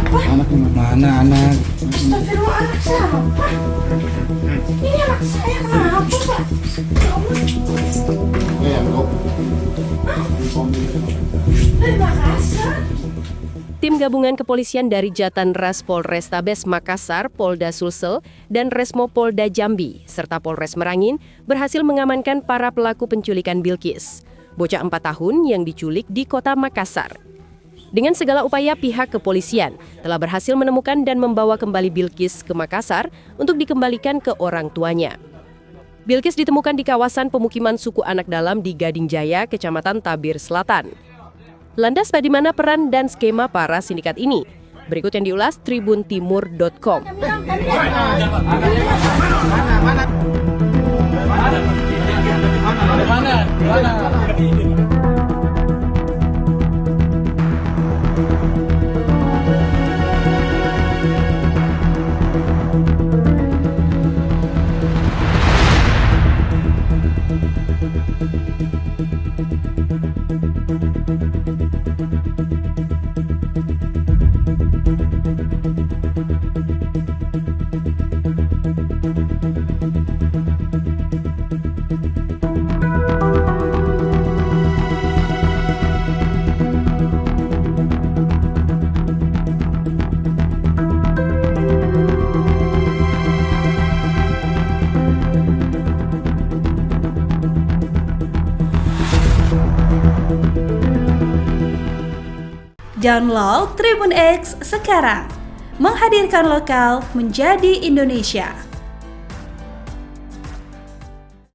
Anaknya mana anak? Astagfirullah, anak siapa? Ini anak saya, kenapa Pak? Dari Makassar. Tim gabungan kepolisian dari Jatan Ras Polrestabes Makassar, Polda Sulsel, dan Resmo Polda Jambi, serta Polres Merangin berhasil mengamankan para pelaku penculikan Bilqis, bocah 4 tahun yang diculik di kota Makassar. Dengan segala upaya pihak kepolisian telah berhasil menemukan dan membawa kembali Bilqis ke Makassar untuk dikembalikan ke orang tuanya. Bilqis ditemukan di kawasan pemukiman suku anak dalam di Gading Jaya, Kecamatan Tabir Selatan. Lantas bagaimana peran dan skema para sindikat ini? Berikut yang diulas tribuntimur.com. Download Tribun X sekarang, menghadirkan lokal menjadi Indonesia.